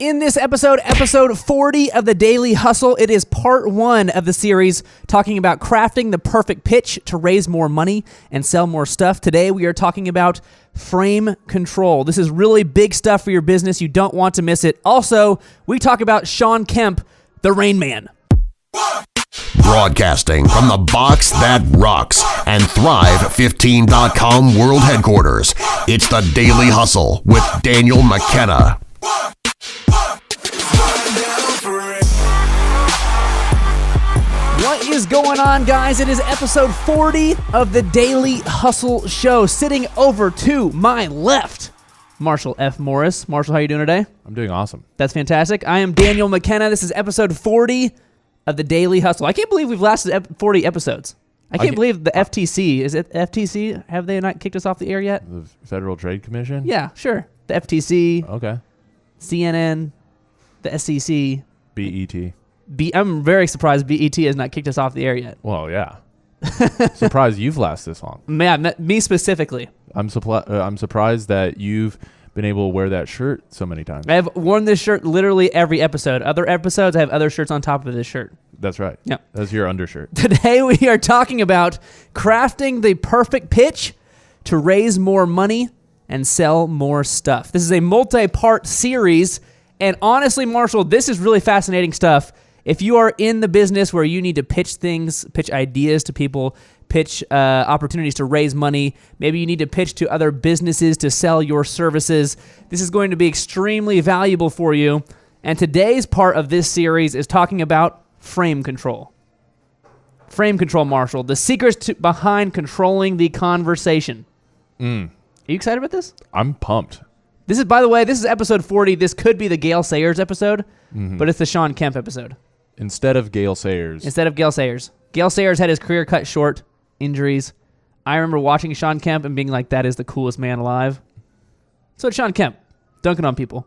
In this episode 40 of the Daily Hustle, it is part 1 of the series talking about crafting the perfect pitch to raise more money and sell more stuff. Today we are talking about frame control. This is really big stuff for your business. You don't want to miss it. Also, we talk about Shawn Kemp, the Rain Man. Broadcasting from the box that rocks and Thrive15.com world headquarters, it's the Daily Hustle with Daniel McKenna. What is going on, guys? It is episode 40 of the Daily Hustle Show. Sitting over to my left, Marshall F. Morris. Marshall, how are you doing today? I'm doing awesome. That's fantastic. I am Daniel McKenna. This is episode 40 of the Daily Hustle. I can't believe we've lasted 40 episodes. I can't believe the FTC. Is it FTC? Have they not kicked us off the air yet? The Federal Trade Commission? Yeah, sure. The FTC. Okay. CNN. The SEC. BET. I'm very surprised BET has not kicked us off the air yet. Well, yeah. Surprised you've lasted this long. Man, me specifically. I'm surprised that you've been able to wear that shirt so many times. I have worn this shirt literally every episode. Other episodes, I have other shirts on top of this shirt. That's right. Yeah. That's your undershirt. Today we are talking about crafting the perfect pitch to raise more money and sell more stuff. This is a multi-part series, and honestly, Marshall, this is really fascinating stuff. If you are in the business where you need to pitch things, pitch ideas to people, pitch opportunities to raise money, maybe you need to pitch to other businesses to sell your services, this is going to be extremely valuable for you. And today's part of this series is talking about frame control. Frame control, Marshall. The secrets behind controlling the conversation. Are you excited about this? I'm pumped. This is, by the way, this is episode 40. This could be the Gale Sayers episode, but it's the Shawn Kemp episode. Instead of Gale Sayers. Gale Sayers had his career cut short, injuries. I remember watching Shawn Kemp and being like, that is the coolest man alive. So it's Shawn Kemp, dunking on people.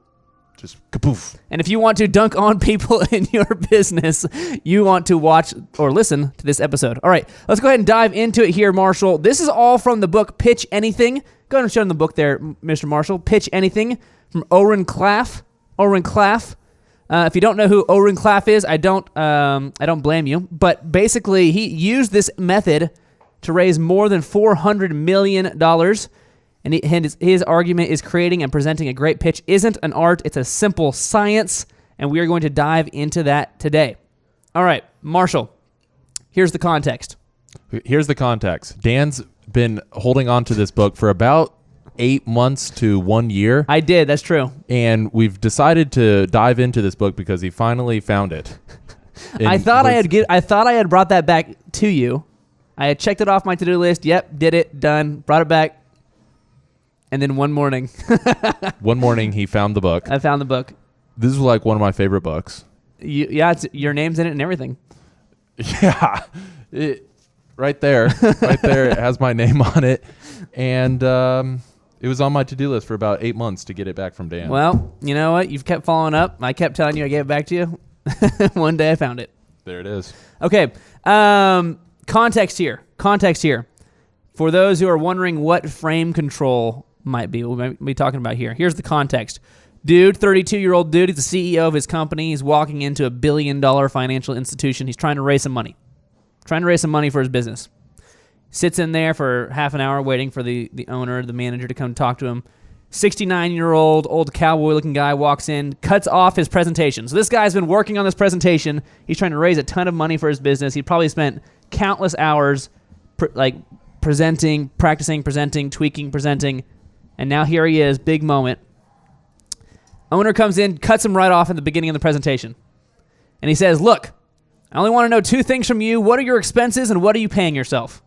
Just kapoof. And if you want to dunk on people in your business, you want to watch or listen to this episode. All right, let's go ahead and dive into it here, Marshall. This is all from the book Pitch Anything. Go ahead and show them the book there, Mr. Marshall. Pitch Anything from Oren Klaff. If you don't know who Oren Klaff is, I don't blame you. But basically, he used this method to raise more than $400 million. And his argument is creating and presenting a great pitch isn't an art, it's a simple science. And we are going to dive into that today. All right, Marshall, here's the context. Dan's been holding on to this book for about 8 months to 1 year. I did, that's true. And we've decided to dive into this book because he finally found it. I thought I had brought that back to you. I had checked it off my to-do list. Yep, did it, done, brought it back. And then one morning. He found the book. I found the book. This is like one of my favorite books. Your name's in it and everything. Yeah. Right there. It has my name on it. And it was on my to-do list for about 8 months to get it back from Dan. Well, you know what? You've kept following up. I kept telling you I gave it back to you. One day I found it. There it is. Okay. Context here. For those who are wondering what frame control might be, we'll be talking about here. Here's the context. Dude, 32-year-old dude, he's the CEO of his company. He's walking into a $1 billion financial institution. He's trying to raise some money. For his business. Sits in there for half an hour waiting for the owner, the manager to come talk to him. 69-year-old, old cowboy-looking guy walks in, cuts off his presentation. So this guy's been working on this presentation. He's trying to raise a ton of money for his business. He probably spent countless hours presenting, practicing, presenting, tweaking, presenting. And now here he is, big moment. Owner comes in, cuts him right off at the beginning of the presentation. And he says, look, I only want to know 2 things from you. What are your expenses and what are you paying yourself?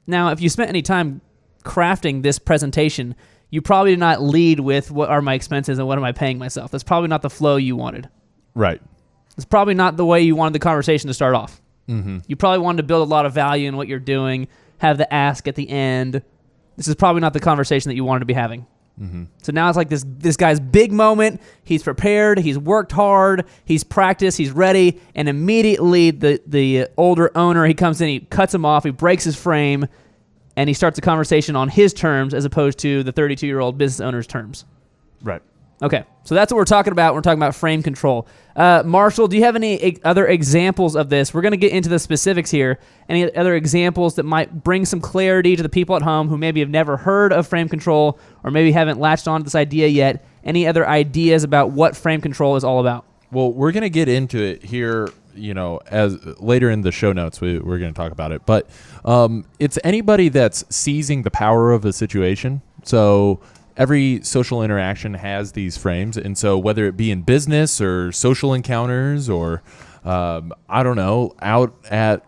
Now, if you spent any time crafting this presentation, you probably did not lead with what are my expenses and what am I paying myself. That's probably not the flow you wanted. Right. It's probably not the way you wanted the conversation to start off. Mm-hmm. You probably wanted to build a lot of value in what you're doing, have the ask at the end. This is probably not the conversation that you wanted to be having. Mm-hmm. So now it's like this guy's big moment. He's prepared. He's worked hard. He's practiced. He's ready. And immediately the older owner, he comes in, he cuts him off, he breaks his frame, and he starts a conversation on his terms as opposed to the 32-year-old business owner's terms. Right. Okay, so that's what we're talking about. We're talking about frame control. Marshall, do you have any other examples of this? We're going to get into the specifics here. Any other examples that might bring some clarity to the people at home who maybe have never heard of frame control or maybe haven't latched on to this idea yet? Any other ideas about what frame control is all about? Well, we're going to get into it here, as later in the show notes, we're going to talk about it. But it's anybody that's seizing the power of a situation. So every social interaction has these frames. And so whether it be in business or social encounters or, I don't know, out at,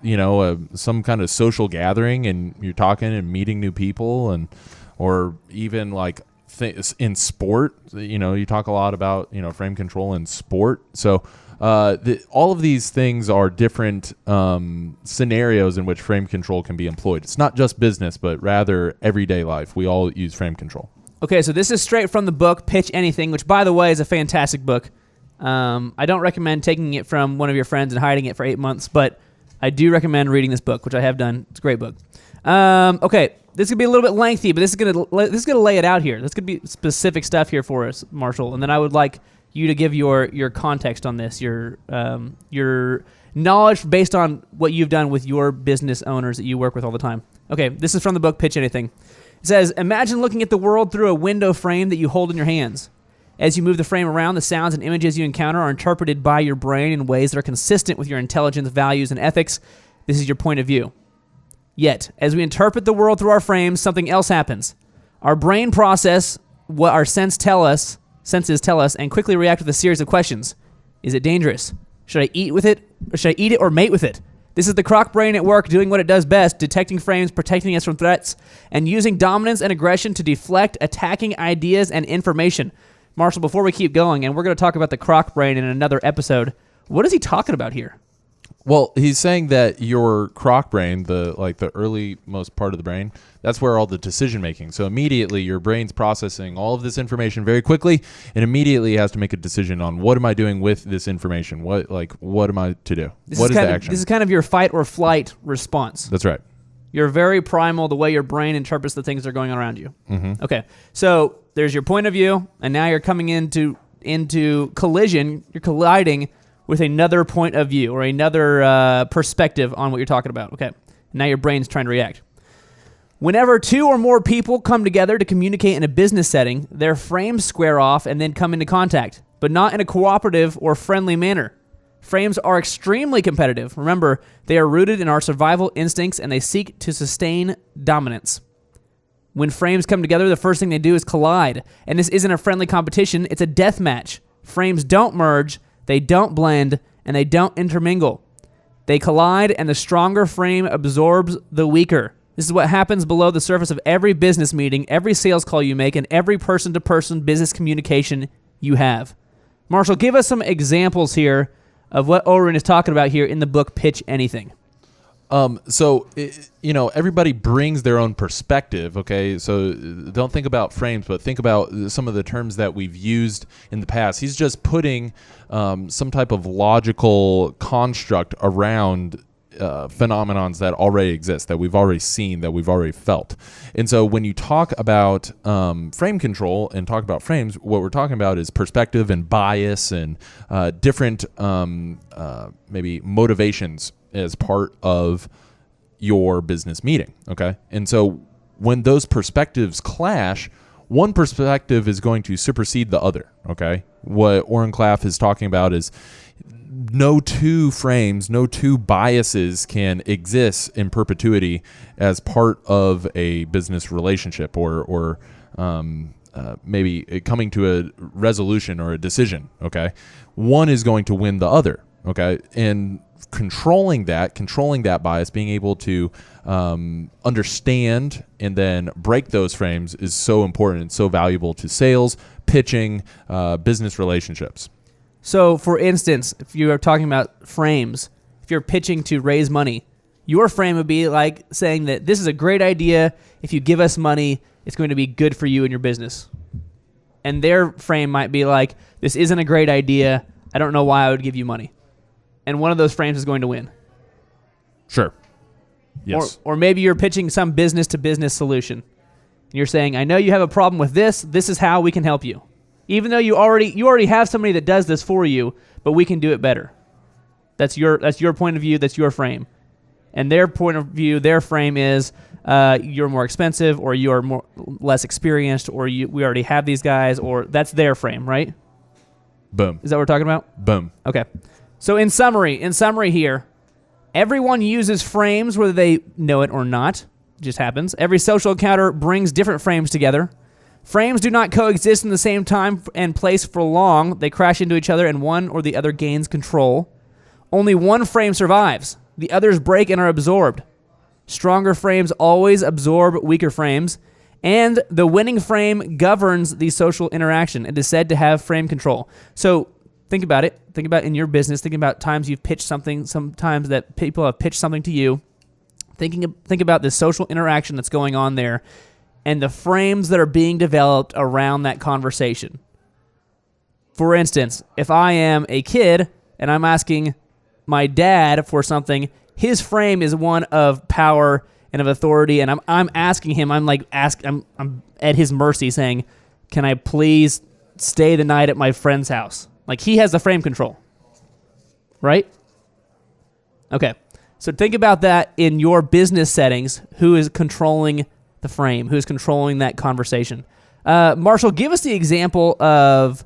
some kind of social gathering and you're talking and meeting new people or even like in sport, you talk a lot about, frame control in sport. So all of these things are different scenarios in which frame control can be employed. It's not just business, but rather everyday life. We all use frame control. Okay, so this is straight from the book Pitch Anything, which, by the way, is a fantastic book. I don't recommend taking it from one of your friends and hiding it for 8 months, but I do recommend reading this book, which I have done. It's a great book. Okay, this is gonna be a little bit lengthy, but this is gonna lay it out here. This could be specific stuff here for us, Marshall, and then I would like you to give your context on this, your knowledge based on what you've done with your business owners that you work with all the time. Okay, this is from the book Pitch Anything. It says, imagine looking at the world through a window frame that you hold in your hands. As you move the frame around, the sounds and images you encounter are interpreted by your brain in ways that are consistent with your intelligence, values, and ethics. This is your point of view. Yet, as we interpret the world through our frames, something else happens. Our brain process what our senses tell us, and quickly react with a series of questions. Is it dangerous? Should I eat with it? Or should I eat it or mate with it? This is the croc brain at work doing what it does best, detecting frames, protecting us from threats, and using dominance and aggression to deflect attacking ideas and information. Marshall, before we keep going, and we're going to talk about the croc brain in another episode, what is he talking about here? Well, he's saying that your croc brain, the early most part of the brain, that's where all the decision making. So immediately your brain's processing all of this information very quickly and immediately has to make a decision on what am I doing with this information? What am I to do? What is the action? This is kind of your fight or flight response. That's right. You're very primal, the way your brain interprets the things that are going on around you. Mm-hmm. Okay, so there's your point of view, and now you're coming into collision. You're colliding with another point of view or another perspective on what you're talking about. Okay, now your brain's trying to react. Whenever two or more people come together to communicate in a business setting, their frames square off and then come into contact, but not in a cooperative or friendly manner. Frames are extremely competitive. Remember, they are rooted in our survival instincts and they seek to sustain dominance. When frames come together, the first thing they do is collide. And this isn't a friendly competition, it's a death match. Frames don't merge, they don't blend, and they don't intermingle. They collide, and the stronger frame absorbs the weaker. This is what happens below the surface of every business meeting, every sales call you make, and every person-to-person business communication you have. Marshall, give us some examples here of what Oren is talking about here in the book Pitch Anything. Everybody brings their own perspective, okay? So don't think about frames, but think about some of the terms that we've used in the past. He's just putting some type of logical construct around phenomenons that already exist, that we've already seen, that we've already felt. And so when you talk about frame control and talk about frames, what we're talking about is perspective and bias and different maybe motivations as part of your business meeting, okay? And so when those perspectives clash, one perspective is going to supersede the other, okay? What Oren Klaff is talking about is no two frames, no two biases can exist in perpetuity as part of a business relationship or maybe coming to a resolution or a decision, okay? One is going to win the other, okay? And controlling that bias, being able to understand and then break those frames is so important and so valuable to sales, pitching, business relationships. So, for instance, if you are talking about frames, if you're pitching to raise money, your frame would be like saying that this is a great idea. If you give us money, it's going to be good for you and your business. And their frame might be like, this isn't a great idea. I don't know why I would give you money. And one of those frames is going to win. Sure. Yes. Or maybe you're pitching some business-to-business solution. And you're saying, I know you have a problem with this. This is how we can help you. Even though you already have somebody that does this for you, but we can do it better. That's your point of view. That's your frame. And their point of view, their frame is you're more expensive, or you are less experienced, or we already have these guys, or that's their frame, right? Boom. Is that what we're talking about? Boom. Okay. So in summary here, everyone uses frames whether they know it or not. It just happens. Every social encounter brings different frames together. Frames do not coexist in the same time and place for long. They crash into each other and one or the other gains control. Only one frame survives. The others break and are absorbed. Stronger frames always absorb weaker frames, and the winning frame governs the social interaction. It is said to have frame control. So think about it. Think about in your business. Think about times you've pitched something, sometimes that people have pitched something to you. Think about the social interaction that's going on there and the frames that are being developed around that conversation. For instance, if I am a kid and I'm asking my dad for something, his frame is one of power and of authority, and I'm asking him, I'm at his mercy saying, can I please stay the night at my friend's house? Like, he has the frame control, right? Okay, so think about that in your business settings. Who is controlling the frame? Who is controlling that conversation? Marshall, give us the example of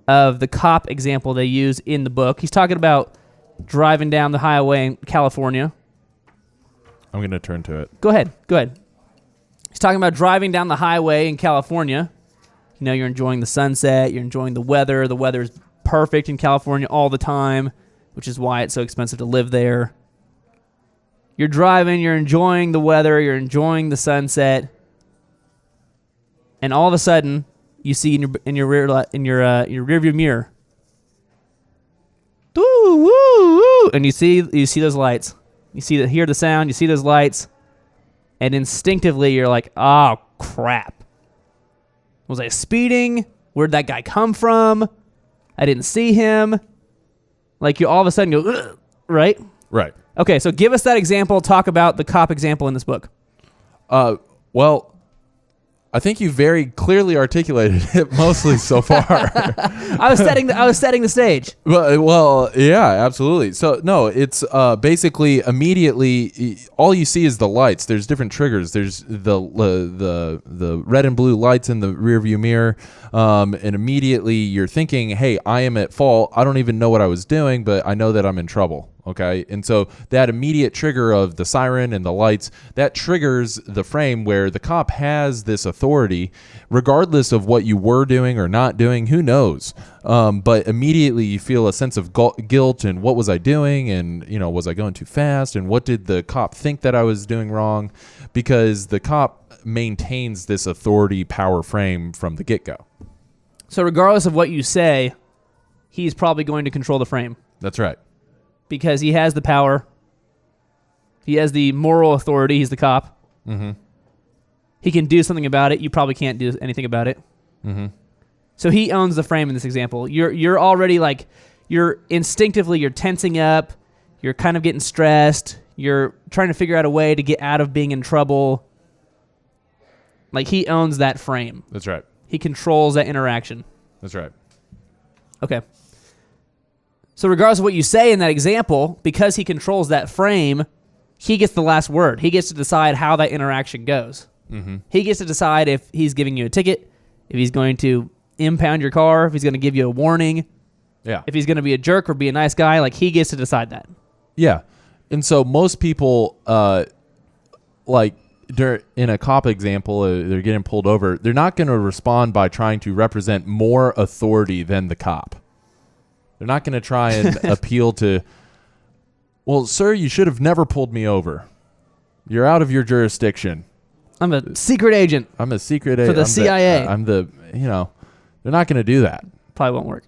the cop example they use in the book. He's talking about driving down the highway in California. I'm going to turn to it. Go ahead. He's talking about driving down the highway in California. You know, you're enjoying the sunset. You're enjoying the weather. The weather is perfect in California all the time, which is why it's so expensive to live there. You're driving. You're enjoying the weather. You're enjoying the sunset. And all of a sudden, you see in your rearview mirror, woo, woo, woo, and you see those lights. Hear the sound. You see those lights, and instinctively you're like, "Oh crap! Was I speeding? Where'd that guy come from? I didn't see him." Like, you all of a sudden go, ugh, right? Right. Okay, so give us that example. Talk about the cop example in this book. Well, I think you very clearly articulated it mostly so far. I was setting the stage. Well, yeah, absolutely. So no, it's basically immediately all you see is the lights. There's different triggers. There's the red and blue lights in the rearview mirror, and immediately you're thinking, "Hey, I am at fault. I don't even know what I was doing, but I know that I'm in trouble." Okay, and so that immediate trigger of the siren and the lights, that triggers the frame where the cop has this authority, regardless of what you were doing or not doing. Who knows? But immediately you feel a sense of guilt and what was I doing, and was I going too fast, and what did the cop think that I was doing wrong? Because the cop maintains this authority power frame from the get-go. So regardless of what you say, he's probably going to control the frame. That's right. Because he has the power. He has the moral authority. He's the cop. Mm-hmm. He can do something about it. You probably can't do anything about it. Mm-hmm. So he owns the frame in this example. You're already like, you're tensing up. You're kind of getting stressed. You're trying to figure out a way to get out of being in trouble. Like, he owns that frame. That's right. He controls that interaction. That's right. Okay. So regardless of what you say in that example, because he controls that frame, he gets the last word. He gets to decide how that interaction goes. Mm-hmm. He gets to decide if he's giving you a ticket, if he's going to impound your car, if he's going to give you a warning, if he's going to be a jerk or be a nice guy. Like, he gets to decide that. Yeah. And so most people, in a cop example, they're getting pulled over, they're not going to respond by trying to represent more authority than the cop. They're not going to try and appeal to, "Well, sir, you should have never pulled me over. You're out of your jurisdiction. I'm a secret agent. I'm a secret agent for the CIA." They're not going to do that. Probably won't work.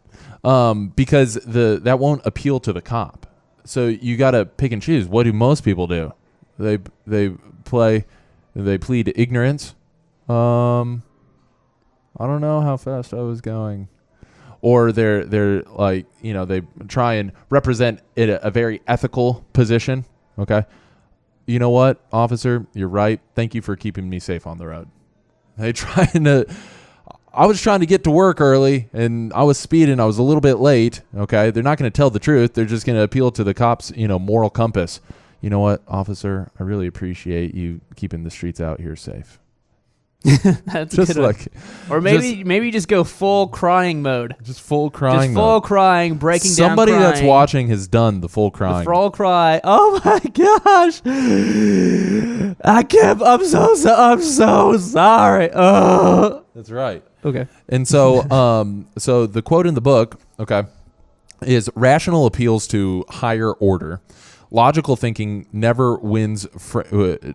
Because that won't appeal to the cop. So you got to pick and choose. What do most people do? They plead ignorance. I don't know how fast I was going. Or they're like, they try and represent it a very ethical position. Okay. You know what, officer? You're right. Thank you for keeping me safe on the road. They trying to, I was trying to get to work early and I was speeding. I was a little bit late. Okay. They're not going to tell the truth. They're just going to appeal to the cops, moral compass. You know what, officer? I really appreciate you keeping the streets out here safe. That's just good. like, or maybe you just go full crying mode. Just full crying. Just full mode. crying, breaking Somebody down. Somebody that's watching has done the full crying. The full cry. Oh my gosh! I'm so sorry. Oh. That's right. Okay. And so, so the quote in the book, okay, is rational appeals to higher order. Logical thinking never wins.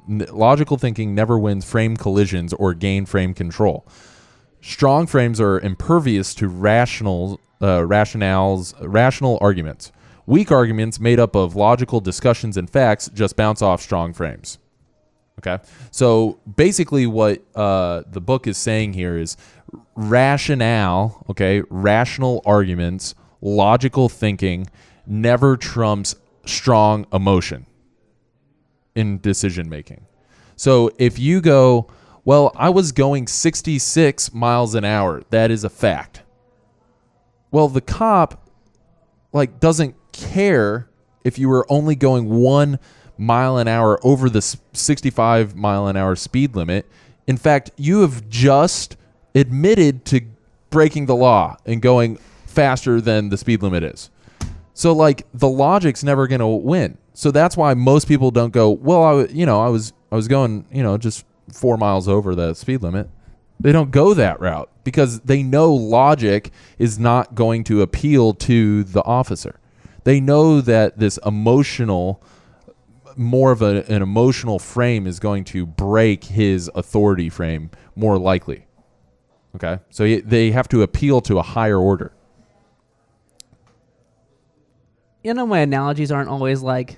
Logical thinking never wins frame collisions or gain frame control. Strong frames are impervious to rational arguments. Weak arguments made up of logical discussions and facts just bounce off strong frames. Okay, so basically, what the book is saying here is rationale. Okay, rational arguments, logical thinking never trumps strong emotion in decision making. So if you go, well, I was going 66 miles an hour, that is a fact. Well, the cop doesn't care if you were only going 1 mile an hour over the 65 mile an hour speed limit. In fact, you have just admitted to breaking the law and going faster than the speed limit is. So the logic's never going to win. So that's why most people don't go, well, I was going, just 4 miles over the speed limit. They don't go that route because they know logic is not going to appeal to the officer. They know that this more of an emotional frame is going to break his authority frame more likely. Okay? So they have to appeal to a higher order. My analogies aren't always here's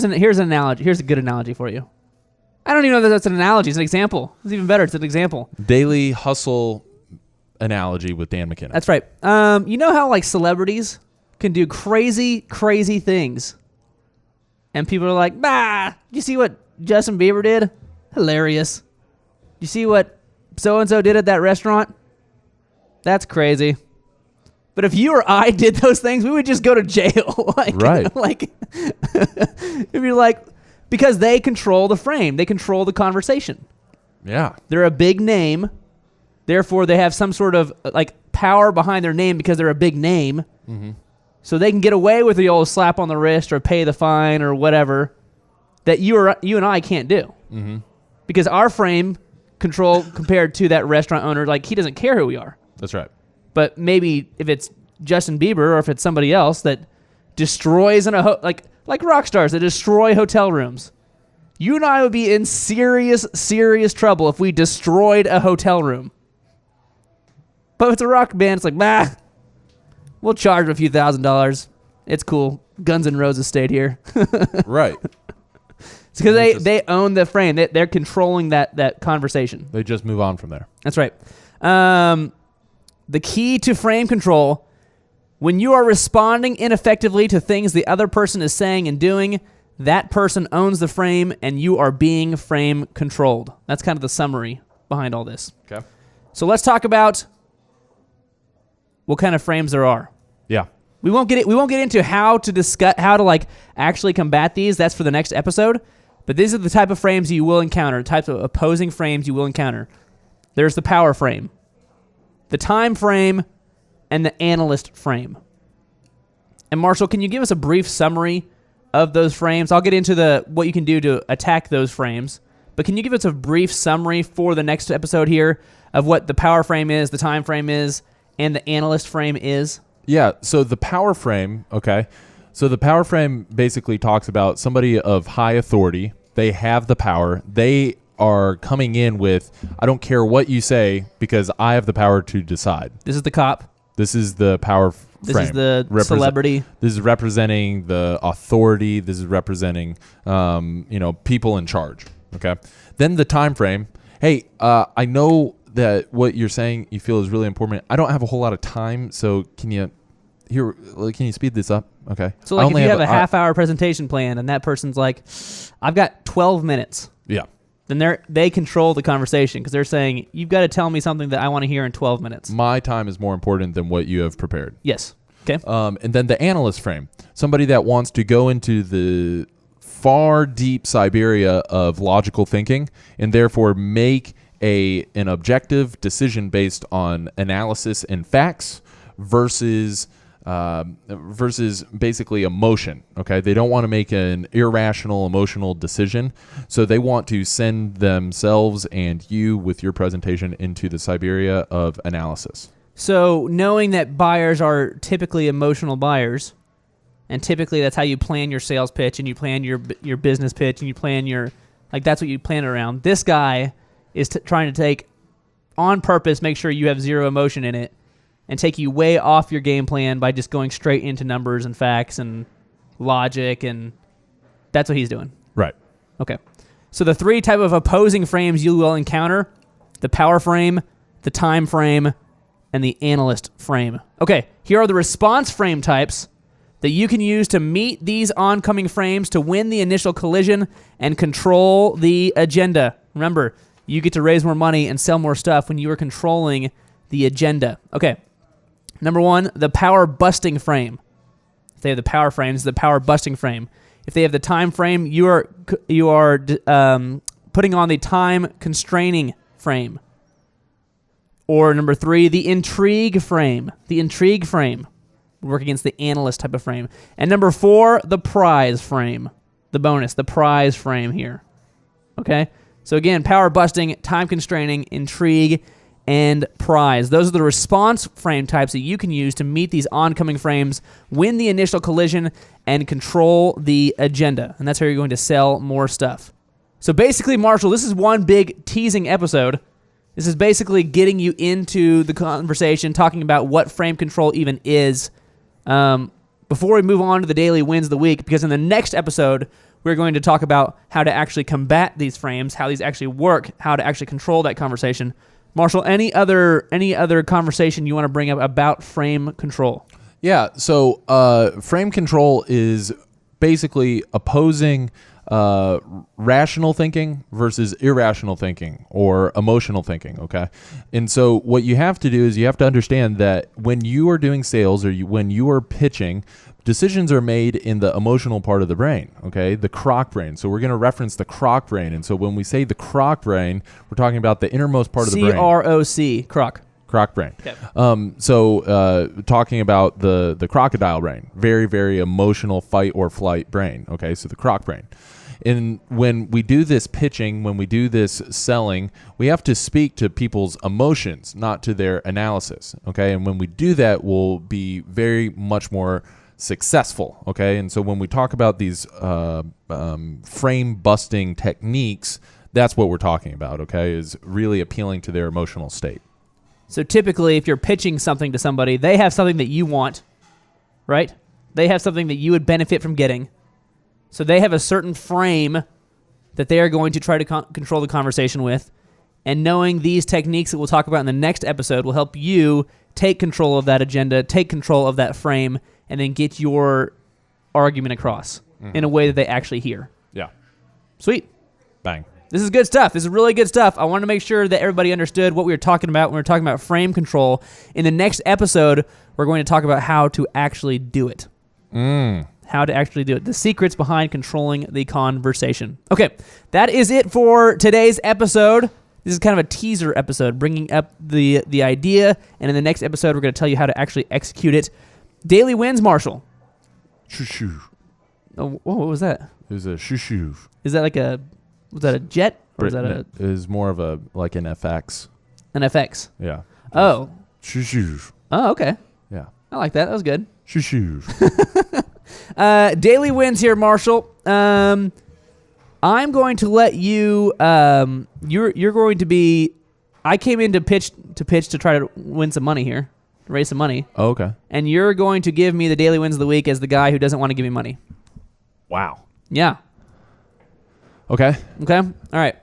an analogy. Here's a good analogy for you. I don't even know that that's an analogy. It's an example. It's even better. It's an example. Daily hustle analogy with Dan McKenna. That's right. You know how celebrities can do crazy, crazy things, and people are like, "Bah! You see what Justin Bieber did? Hilarious. You see what so and so did at that restaurant? That's crazy." But if you or I did those things, we would just go to jail. Right. If you're because they control the frame. They control the conversation. Yeah. They're a big name. Therefore, they have some sort of power behind their name because they're a big name. Mm-hmm. So they can get away with the old slap on the wrist or pay the fine or whatever that you and I can't do. Mm-hmm. Because our frame control compared to that restaurant owner, he doesn't care who we are. That's right. But maybe if it's Justin Bieber or if it's somebody else that destroys like rock stars that destroy hotel rooms, you and I would be in serious, serious trouble if we destroyed a hotel room. But if it's a rock band, it's we'll charge a few $1,000s. It's cool. Guns N' Roses stayed here. Right. It's because they own the frame. They're controlling that conversation. They just move on from there. That's right. The key to frame control, when you are responding ineffectively to things the other person is saying and doing, that person owns the frame and you are being frame controlled. That's kind of the summary behind all this. Okay. So let's talk about what kind of frames there are. Yeah. We won't get into how to actually combat these. That's for the next episode. But these are the type of frames you will encounter, types of opposing frames you will encounter. There's the power frame, the time frame, and the analyst frame. And Marshall, can you give us a brief summary of those frames? I'll get into what you can do to attack those frames. But can you give us a brief summary for the next episode here of what the power frame is, the time frame is, and the analyst frame is? Yeah, so the power frame, okay. So the power frame basically talks about somebody of high authority. They have the power. They are coming in with, I don't care what you say because I have the power to decide. This is the cop. This is the power frame. This is the celebrity. This is representing the authority. This is representing, people in charge. Okay. Then the time frame. Hey, I know that what you're saying you feel is really important. I don't have a whole lot of time, so can you speed this up? Okay. So if you have a half-hour presentation plan and that person's like, I've got 12 minutes. Yeah. then they control the conversation because they're saying, you've got to tell me something that I want to hear in 12 minutes. My time is more important than what you have prepared. Yes. Okay. And then the analyst frame, somebody that wants to go into the far deep Siberia of logical thinking and therefore make an objective decision based on analysis and facts versus basically emotion. Okay, they don't want to make an irrational emotional decision, so they want to send themselves and you with your presentation into the Siberia of analysis. So knowing that buyers are typically emotional buyers, and typically that's how you plan your sales pitch and you plan your business pitch and you plan that's what you plan it around. This guy is trying to take on purpose, make sure you have zero emotion in it, and take you way off your game plan by just going straight into numbers and facts and logic, and that's what he's doing. Right. Okay. So the 3 type of opposing frames you will encounter: the power frame, the time frame, and the analyst frame. Okay, here are the response frame types that you can use to meet these oncoming frames to win the initial collision and control the agenda. Remember, you get to raise more money and sell more stuff when you are controlling the agenda. Okay. Number 1, the power busting frame. If they have the power frames, the power busting frame. If they have the time frame, you are putting on the time constraining frame. Or number 3, the intrigue frame. The intrigue frame. Work against the analyst type of frame. And number 4, the prize frame. The bonus, the prize frame here. Okay? So again, power busting, time constraining, intrigue, and prize. Those are the response frame types that you can use to meet these oncoming frames, win the initial collision, and control the agenda. And that's how you're going to sell more stuff. So basically, Marshall, this is one big teasing episode. This is basically getting you into the conversation, talking about what frame control even is, before we move on to the daily wins of the week, because in the next episode, we're going to talk about how to actually combat these frames, how these actually work, how to actually control that conversation. Marshall, any other conversation you want to bring up about frame control? Yeah, so frame control is basically opposing rational thinking versus irrational thinking or emotional thinking, okay? And so what you have to do is you have to understand that when you are doing sales or when you are pitching, decisions are made in the emotional part of the brain, okay? The croc brain. So we're going to reference the croc brain. And so when we say the croc brain, we're talking about the innermost part of the brain. C-R-O-C, croc. Croc brain. Okay. Talking about the crocodile brain, very, very emotional fight or flight brain, okay? So the croc brain. And when we do this pitching, when we do this selling, we have to speak to people's emotions, not to their analysis, okay? And when we do that, we'll be very much more successful, okay? And so when we talk about these frame busting techniques, that's what we're talking about, okay? Is really appealing to their emotional state. So typically, if you're pitching something to somebody, they have something that you want, right? They have something that you would benefit from getting. So they have a certain frame that they are going to try to control the conversation with. And knowing these techniques that we'll talk about in the next episode will help you take control of that agenda, take control of that frame, and then get your argument across in a way that they actually hear. Yeah. Sweet. Bang. This is good stuff. This is really good stuff. I want to make sure that everybody understood what we were talking about when we were talking about frame control. In the next episode, we're going to talk about how to actually do it. How to actually do it. The secrets behind controlling the conversation. Okay, that is it for today's episode. This is kind of a teaser episode, bringing up the idea, and in the next episode, we're going to tell you how to actually execute it. Daily wins, Marshall. Shoo-shoo. Oh, what was that? It was a shoo-shoo. Is that was that a jet? Or is that It is more of an FX. An FX? Yeah. Oh. Shoo-shoo. Oh, okay. Yeah. I like that. That was good. Shoo-shoo. Daily wins here, Marshall. I'm going to let you. You're going to be. I came in to pitch to try to win some money here, raise some money. Oh, okay. And you're going to give me the daily wins of the week as the guy who doesn't want to give me money. Wow. Yeah. Okay. Okay. All right.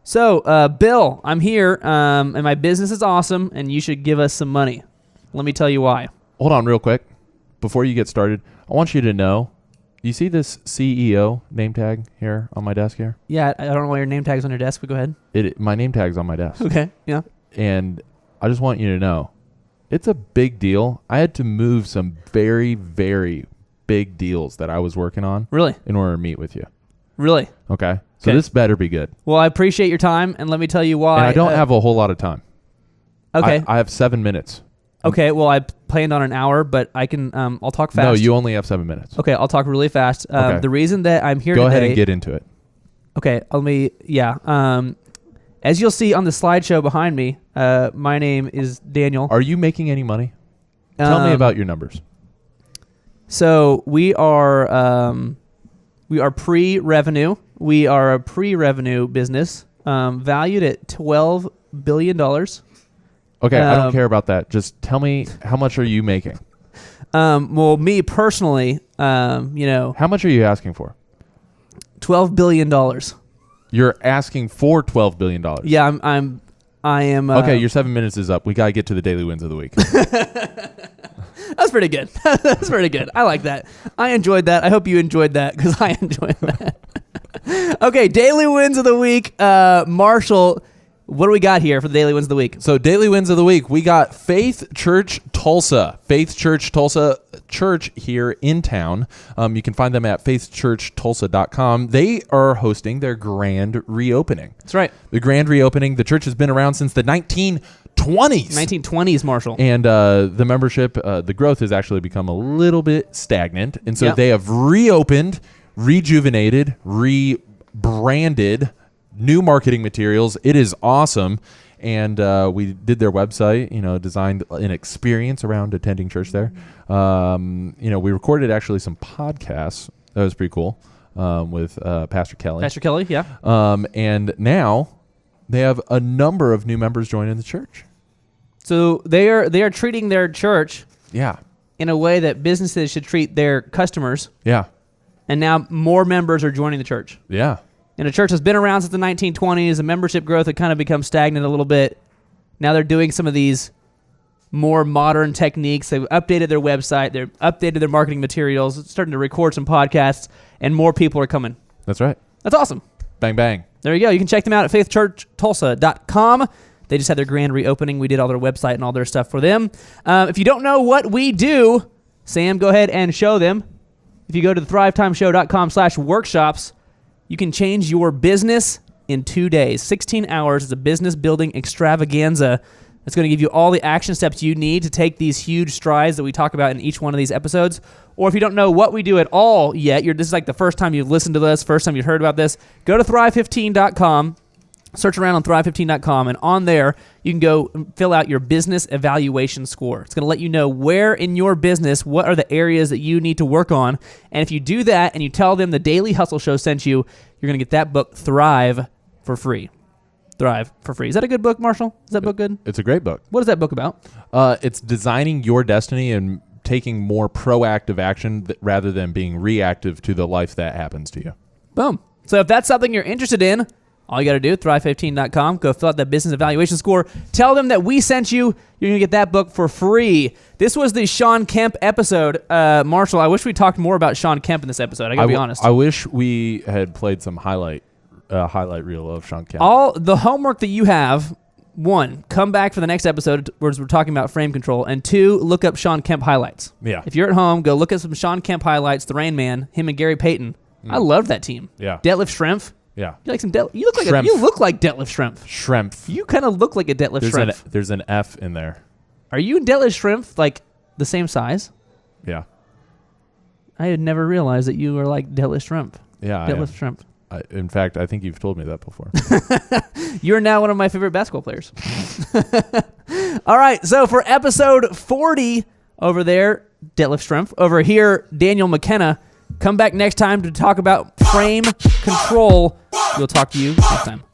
So, Bill, I'm here, and my business is awesome, and you should give us some money. Let me tell you why. Hold on real quick. Before you get started, I want you to know You see this CEO name tag here on my desk here? Yeah, I don't know why your name tag's on your desk, but go ahead. My name tag's on my desk. Okay, yeah. And I just want you to know, it's a big deal. I had to move some very, very big deals that I was working on. Really? In order to meet with you. Really? Okay. So this better be good. Well, I appreciate your time, and let me tell you why. And I don't have a whole lot of time. Okay. I have 7 minutes. Okay, well, I planned on an hour, but I can, I'll talk fast. No, you only have 7 minutes. Okay, I'll talk really fast. Okay. The reason that I'm here today... Go ahead and get into it. Okay, as you'll see on the slideshow behind me, my name is Daniel. Are you making any money? Tell me about your numbers. So we are pre-revenue. We are a pre-revenue business valued at $12 billion. Okay, I don't care about that. Just tell me, how much are you making? Well, me personally, How much are you asking for? $12 billion. You're asking for $12 billion. Yeah, I am. Okay, your 7 minutes is up. We got to get to the daily wins of the week. That's pretty good. That's pretty good. I like that. I enjoyed that. I hope you enjoyed that because I enjoyed that. Okay, daily wins of the week. Marshall, what do we got here for the daily wins of the week? So daily wins of the week, we got Faith Church Tulsa. Faith Church Tulsa Church here in town. You can find them at faithchurchtulsa.com. They are hosting their grand reopening. That's right. The grand reopening. The church has been around since the 1920s. 1920s, Marshall. And the membership, the growth has actually become a little bit stagnant. And so they have reopened, rejuvenated, rebranded, new marketing materials. It is awesome. And we did their website, designed an experience around attending church there. We recorded actually some podcasts. That was pretty cool with Pastor Kelly. Pastor Kelly, yeah. And now they have a number of new members joining the church. So they are treating their church in a way that businesses should treat their customers. Yeah. And now more members are joining the church. Yeah. And the church has been around since the 1920s. The membership growth had kind of become stagnant a little bit. Now they're doing some of these more modern techniques. They've updated their website. They've updated their marketing materials, starting to record some podcasts, and more people are coming. That's right. That's awesome. Bang, bang. There you go. You can check them out at faithchurchtulsa.com. They just had their grand reopening. We did all their website and all their stuff for them. If you don't know what we do, Sam, go ahead and show them. If you go to thrivetimeshow.com/workshops, you can change your business in 2 days. 16 hours is a business building extravaganza that's going to give you all the action steps you need to take these huge strides that we talk about in each one of these episodes. Or if you don't know what we do at all yet, this is like the first time you've listened to this, first time you've heard about this, go to thrive15.com. Search around on thrive15.com, and on there, you can go fill out your business evaluation score. It's going to let you know where in your business, what are the areas that you need to work on. And if you do that and you tell them the Daily Hustle Show sent you, you're going to get that book, Thrive, for free. Thrive for free. Is that a good book, Marshall? Is that book good? It's a great book. What is that book about? It's designing your destiny and taking more proactive action rather than being reactive to the life that happens to you. Boom. So if that's something you're interested in, all you got to do, thrive15.com, go fill out that business evaluation score. Tell them that we sent you. You're going to get that book for free. This was the Sean Kemp episode. Marshall, I wish we talked more about Sean Kemp in this episode. I got to be honest. I wish we had played some highlight reel of Sean Kemp. All the homework that you have, 1, come back for the next episode where we're talking about frame control, and 2, look up Sean Kemp highlights. Yeah. If you're at home, go look at some Sean Kemp highlights, the Rain Man, him and Gary Payton. I loved that team. Yeah. Detlef Schrempf. Yeah. You like some you look like Detlef Schrempf. Schrempf. You kind of look like a Detlef Schrempf. There's an F in there. Are you and Detlef Schrempf like the same size? Yeah. I had never realized that you were like Detlef Schrempf. Yeah. Detlef Schrempf. In fact, I think you've told me that before. You're now one of my favorite basketball players. All right. So for episode 40 over there, Detlef Schrempf. Over here, Daniel McKenna. Come back next time to talk about frame control. We'll talk to you next time.